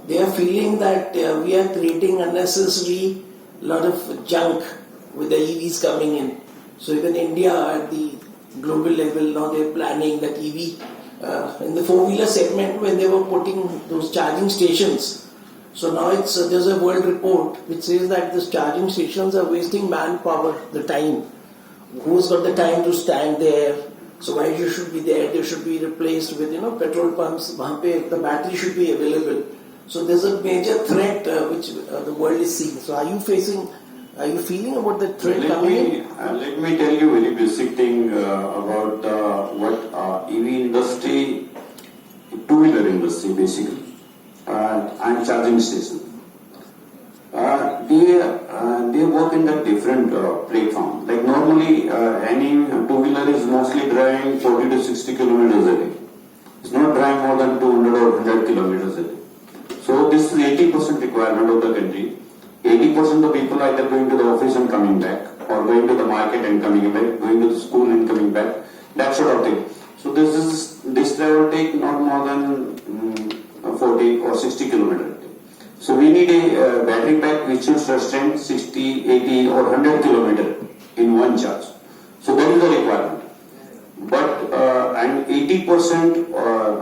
they are feeling that we are creating unnecessary lot of junk with the EVs coming in. So even India at the global level, now they're planning that EV in the 4-wheeler segment when they were putting those charging stations. So now there's a world report which says that these charging stations are wasting manpower, the time. Who's got the time to stand there? So why you should be there? They should be replaced with petrol pumps. The battery should be available. So there's a major threat which the world is seeing. So are you feeling about the threat coming in? Let me tell you very basic thing about what EV industry, 2-wheeler industry basically, and charging station. They work in the different platform. Like normally, any 2-wheeler is mostly driving 40 to 60 kilometers a day. It's not driving more than 200 or 100 kilometers a day. So this is 80% requirement of the country. 80% of people are either going to the office and coming back, or going to the market and coming back, going to the school and coming back, that sort of thing. So this travel take not more than 40 or 60 kilometers. So we need a battery pack which should sustain 60, 80 or 100 kilometers in one charge. So that is the requirement. But and 80%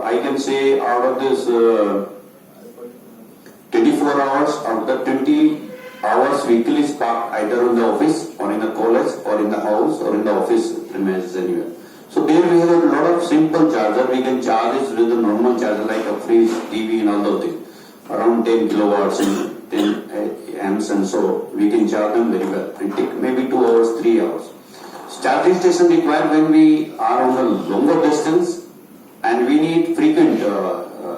I can say out of this 24 hours, out of the 20 hours vehicle is parked either in the office or in the college or in the house or in the office premises anywhere. So there we have a lot of simple charger. We can charge it with a normal charger like a fridge, TV and all those things. Around 10 kilowatts and 10 amps, and so we can charge them very well. It take maybe 2 hours, 3 hours. Charging station required when we are on a longer distance and we need frequent,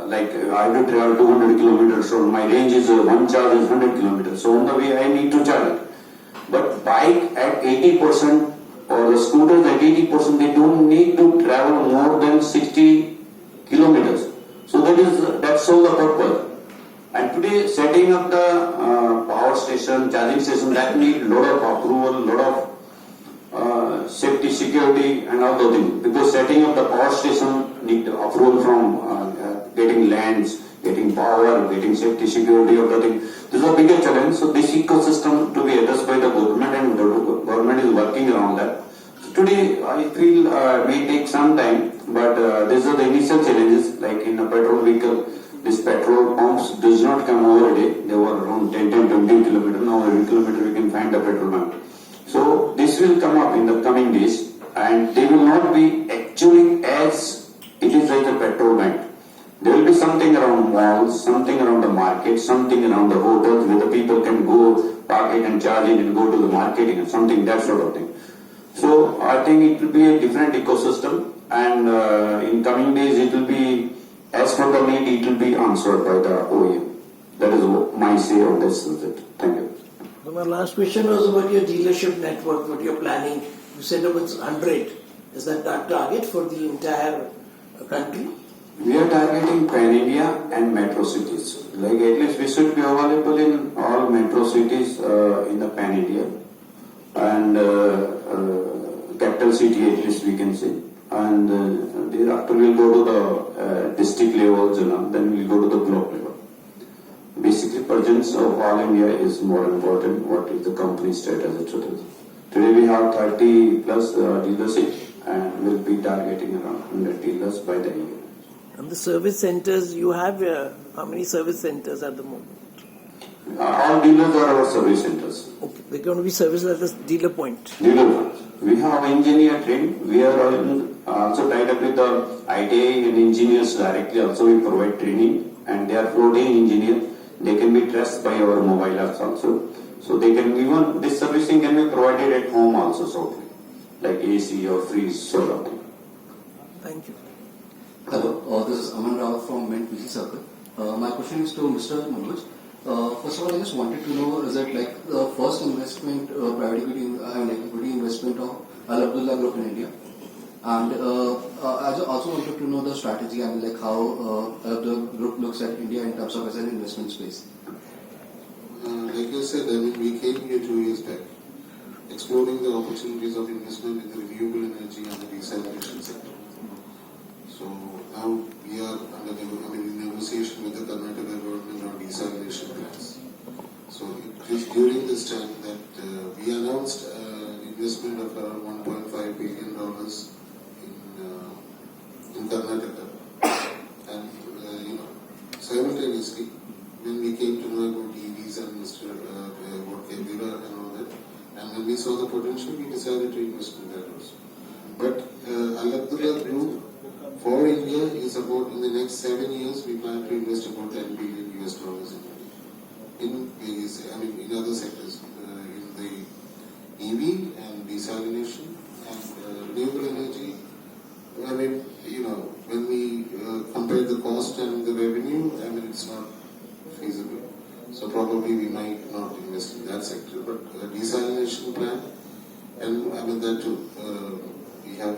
like I have to travel 200 kilometers, so my range is one charge is 100 kilometers. So on the way I need to charge it. But bike at 80% or the scooters at 80%, they don't need to travel more than 60 kilometers. So that's all the purpose. And today, setting up the power station, charging station, that need lot of approval, lot of safety, security, and all those things. Because setting up the power station need approval from getting lands, getting power, getting safety, security of the thing. This is a bigger challenge. So this ecosystem to be addressed by the government, and the government is working around that. So today I feel may take some time, but these are the initial challenges. Like in a petrol vehicle, this petrol pumps does not come over a day. They were around 10, 20 kilometers. Now every kilometer we can find a petrol pump. So this will come up in the coming days, and they will not be actually as it is like a petrol bank. There will be something around malls, something around the market, something around the hotels where the people can go park it and charge it and go to the marketing and something, that sort of thing. So I think it will be a different ecosystem, and in coming days it will be, as for the need, it will be answered by the OEM. That is my say on this subject. Thank you. So my last question was about your dealership network, what you're planning. You said about 100. Is that our target for the entire country? We are targeting pan-India and metro cities. Like at least we should be available in all metro cities in the pan-India, and capital city at least we can say. And thereafter we'll go to the district levels, then we'll go to the block level. Basically, presence of all India is more important. What is the company status today? Today we have 30 plus dealerships, and we'll be targeting around 100 dealers by the year. And the service centers, you have how many service centers at the moment? All dealers are our service centers. Okay, they're going to be serviced at the dealer point. Dealer points. We have engineer trained. We are also tied up with the ITI and engineers directly. Also, we provide training, and they are floating engineers. They can be traced by our mobile apps also. So they can even this servicing can be provided at home also, so like AC or freeze sort of thing. Thank you. Hello, this is Aman Rao from Mint PC Circle. My question is to Mr. Manoj. First of all, I just wanted to know, is it like the first investment, private equity, equity investment of Al Abdullah Group in India? And I also wanted to know the strategy and like how the group looks at India in terms of as an investment space. Like you said, we came here 2 years back, exploring the opportunities of investment in the renewable energy and the desalination sector. So now we are in negotiation with the Karnataka government on desalination plans. So it is during this time that we announced investment of around $1.5 billion in Karnataka, and simultaneously when we came to know about EVs and about Kabira and all that, and when we saw the potential, we decided to invest in that also. But Al Abdullah Group for India is about, in the next 7 years, we plan to invest about $10 billion in various, in other sectors, in the EV and desalination and renewable energy. When we compare the cost and the revenue, it's not feasible. So probably we might not invest in that sector, but desalination plant, and that too. We have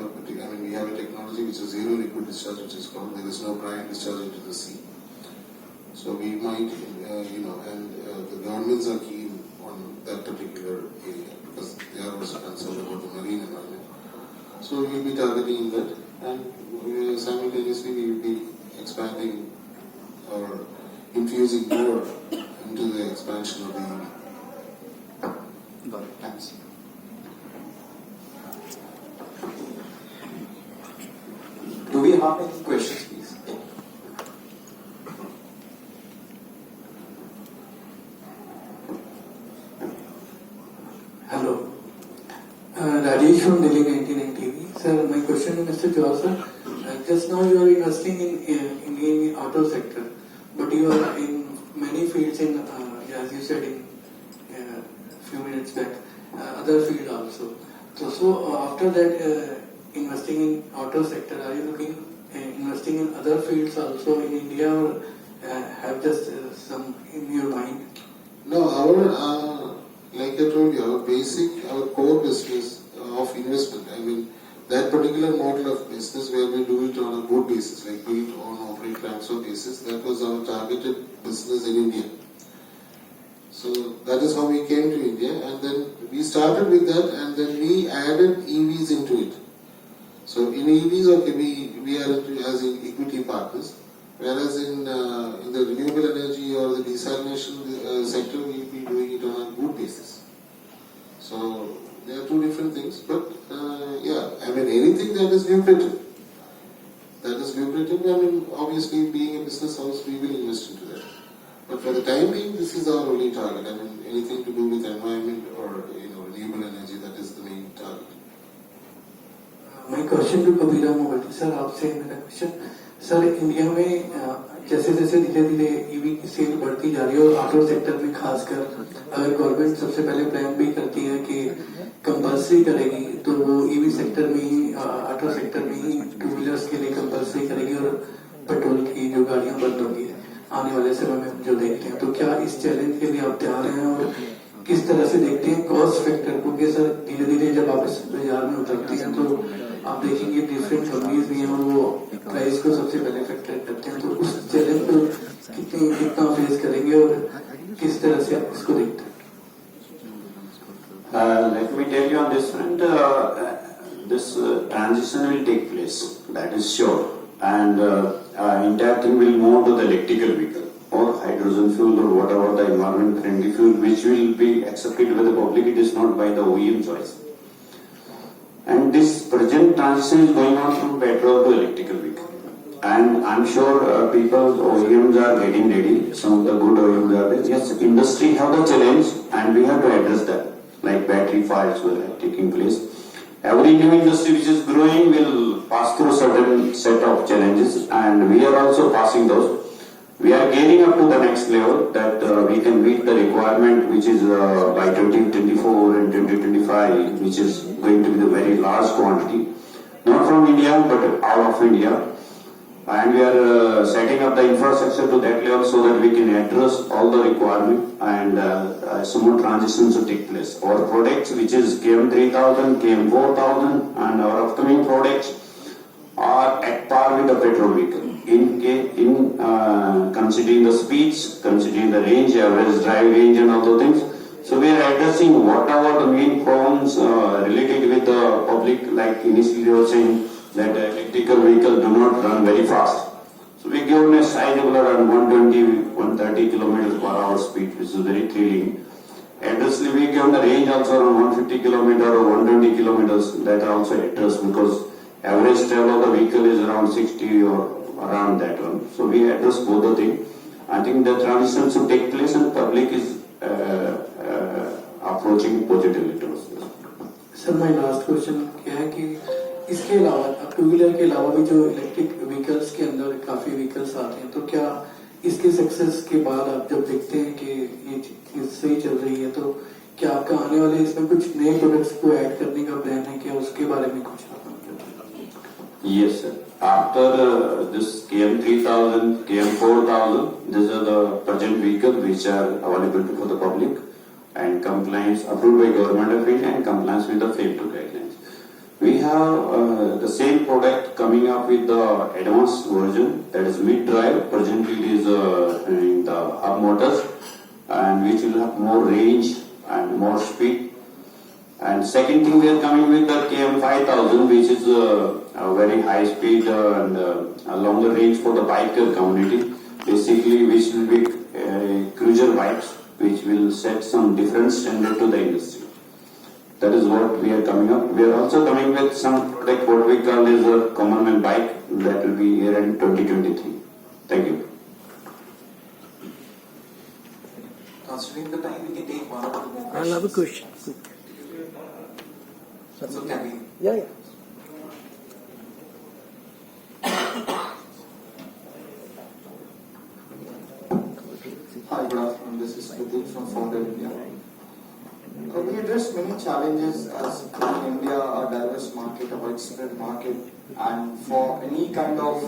a technology which is zero liquid discharge, which is called. There is no brine discharge into the sea. So we might, and the governments are keen on that particular area because they are also concerned about the marine environment. So we will be targeting that, and simultaneously we will be expanding or infusing more into the expansion of the EV. Got it. Thanks. Do we have any questions, please? Hello. Rajesh from Delhi 99 TV. Sir, my question is Mr. Johar sir. Just now you are investing in auto sector, but you are in many fields in, as you said in a few minutes back, other field also. So after that, investing in auto sector, are you looking investing in other fields also in India, or have just some in your mind? No, like I told you, our core business of investment, that particular model of business where we do it on a good basis, like build, own, operate, transfer basis, that was our targeted business in India. So that is how we came to India, and then we started with that, and then we added EVs into it. So in EVs, we are as equity partners, Whereas in the renewable energy or the desalination sector, we'll be doing it on a good basis. So there are two different things, but yeah, I mean anything that is lucrative, I mean obviously being a business house, we will invest into that. But for the time being, this is our only target. I mean anything to do with environment or renewable energy, that is the main target. My question to Kabira Mobalty sir, आपसे मेरा question sir, India में जैसे जैसे धीरे धीरे EV की cell बढ़ती जा रही है और ऑटो सेक्टर में खासकर अगर गवर्नमेंट सबसे पहले प्लान भी करती है कि कंपल्सरी करेगी, तो वो ईवी सेक्टर में ही, ऑटो सेक्टर में ही टू व्हीलर्स के लिए कंपल्सरी करेगी और पेट्रोल की जो गाड़ियां बंद होगी आने वाले समय में हम जो देखते हैं, तो क्या इस चैलेंज के लिए आप तैयार हैं और किस तरह से देखते हैं कॉस्ट फैक्टर को? कि सर धीरे धीरे जब आप इस बाजार में उतरते हैं तो आप देखेंगे डिफरेंट कंपनीज भी हैं और वो प्राइस को सबसे पहले फैक्टर करते हैं, तो उस चैलेंज को कितना फेस करेंगे और किस तरह से आप इसको देखते हैं? Let me tell you on this front, this transition will take place, that is sure, and entire thing will move to the electrical vehicle or hydrogen fuel or whatever the environment friendly fuel which will be accepted by the public. It is not by the OEM choice. And this present transition is going on from petrol to electrical vehicle. And I'm sure people, OEMs are getting ready. Some of the good OEMs are there. Yes, industry have the challenge and we have to address that. Like battery fires were taking place. Every new industry which is growing will pass through certain set of challenges and we are also passing those. We are getting up to the next level that we can meet the requirement which is by 2024 and 2025, which is going to be the very large quantity, not from India but all of India. And we are setting up the infrastructure to that level so that we can address all the requirement and smooth transitions to take place. Our products, which is KM3000, KM4000 and our upcoming products are at par with the petrol vehicle. In considering the speeds, considering the range, average drive range and all those things. So we are addressing whatever the main problems related with the public, like initially they were saying that electrical vehicle do not run very fast. So we give a sizable around 120-130 kilometers per hour speed, which is very thrilling. Additionally, we give the range also around 150 kilometers or 120 kilometers, that are also addressed because average travel of the vehicle is around 60 or around that one. So we address both the things. I think the transition should take place and public is approaching positively towards this. Sir, my last question क्या है कि इसके अलावा two wheeler के अलावा भी जो electric vehicles के अंदर काफी व्हीकल्स आते हैं, तो क्या इसके सक्सेस के बाद आप जब देखते हैं कि ये चीज सही चल रही है, तो क्या आपका आने वाले इसमें कुछ नए प्रोडक्ट्स को ऐड करने का प्लान है क्या? उसके बारे में कुछ आप? Yes, sir. After this KM3000, KM4000, these are the present vehicles which are available for the public and compliance approved by Government of India and compliance with the FAME 2 guidelines. We have the same product coming up with the advanced version, that is mid-drive. Presently it is in the hub motors and which will have more range and more speed. And second thing, we are coming with the KM5000, which is a very high speed and a longer range for the biker community. Basically, which will be cruiser bikes, which will set some different standard to the industry. That is what we are coming up. We are also coming with some product, what we call is a common man bike, that will be here in 2023. Thank you. Considering the time, we can take one or two more I'll have a questions. question. So can we? Yeah. Hi, good afternoon. This is Pradeep from Founder India. We address many challenges as in India, a diverse market, a widespread market, and for any kind of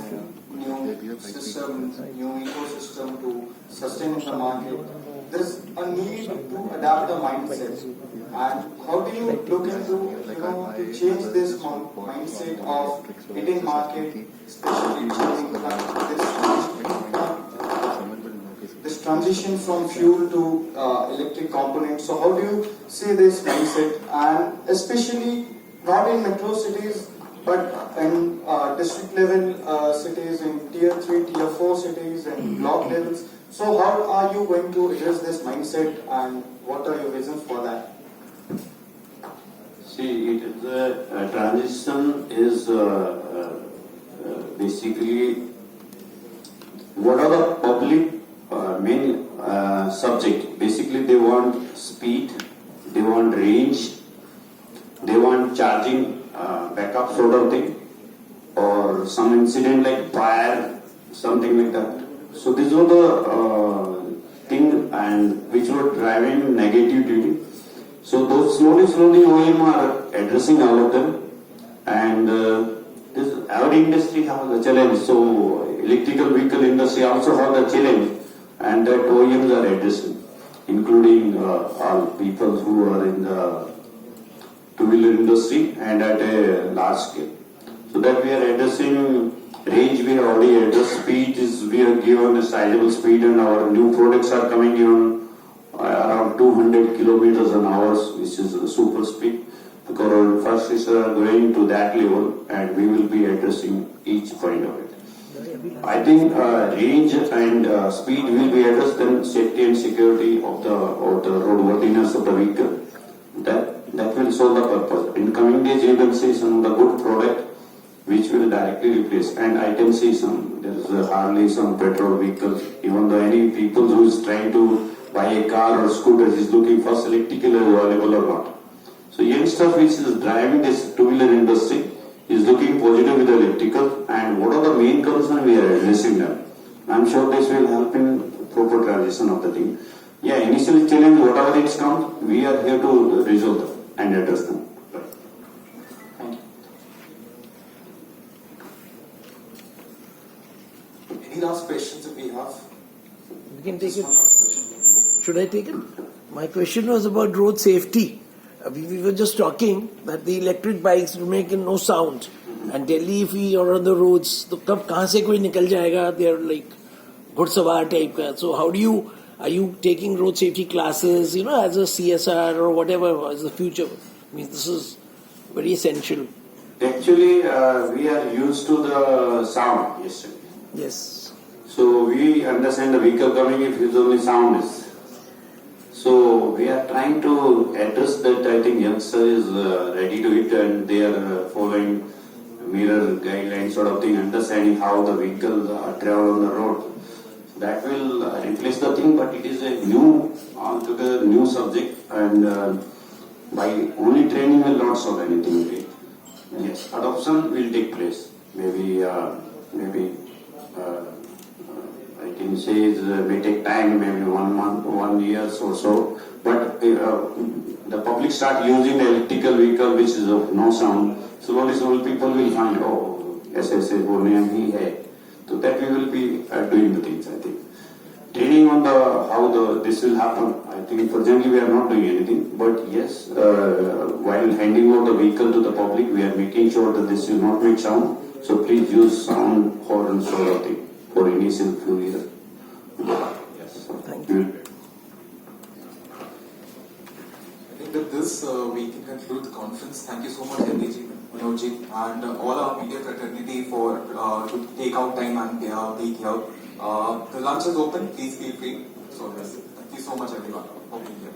new system, new ecosystem to sustain in the market, there's a need to adapt the mindset. And how do you look into, to change this mindset of Indian market, especially changing this transition from fuel to electric components? So how do you see this mindset, and especially not in metro cities, But in district level cities, in tier 3, tier 4 cities, and block levels, so how are you going to address this mindset, and what are your reasons for that? See, it is a transition is basically what are the public main subject. Basically, they want speed, they want range, they want charging backup sort of thing, or some incident like fire, something like that. So these were the thing and which were driving negativity. So those slowly OEM are addressing all of them, and this our industry has a challenge. So electrical vehicle industry also has a challenge, and that OEMs are addressing, including all people who are in the two-wheeler industry and at a large scale. So that we are addressing range, we have already addressed. Speed is we are given a sizable speed, and our new products are coming in around 200 kilometers an hour, which is a super speed. Because our first is going to that level, and we will be addressing each point of it. I think range and speed will be addressed, then safety and security of the roadworthiness of the vehicle. That will solve the purpose. In coming days, you will see some of the good product which will directly replace. And I can see there is hardly some petrol vehicles, even though any people who is trying to buy a car or scooter is looking for electrical available or not. So youngsters which is driving this two-wheeler industry is looking positive with the electrical, and what are the main concerns we are addressing them. I'm sure this will help in proper transition of the thing. Yeah, initial challenge, whatever it comes, we are here to resolve them and address them. Thank you. Any last questions that we have? We can take Just it. one last question. Should I take it? My question was about road safety. We were just talking that the electric bikes will make no sound. And Delhi, if we are on the roads, तो कब कहाँ से कोई निकल जाएगा? They are like घुड़सवार type का. So how do you, are you taking road safety classes, as a CSR or whatever as the future? I mean, this is very essential. Actually, we are used to the sound yesterday. Yes. So we understand the vehicle coming if it's only sound is. So we are trying to address that. I think youngster is ready to it, and they are following mirror guidelines sort of thing, understanding how the vehicles travel on the road. That will replace the thing, but it is a new, altogether new subject, and by only training will not solve anything. Okay? Yes, adoption will take place. Maybe I can say it may take time, maybe 1 month, 1 year or so. But the public start using the electrical vehicle which is of no sound. Slowly people will find, ऐसे बोलने ही है. So that we will be doing the things, I think. Training on how this will happen, I think presently we are not doing anything. But yes, while handing over the vehicle to the public, we are making sure that this will not make sound. So please use sound horn sort of thing for initial few years. Yes. Thank you. I think with this, we can conclude the conference. Thank you so much, Henryji, Manojji, and all our media fraternity for to take out time and be here. The lunch is open. Please feel free. So yes, thank you so much, everyone, for being here.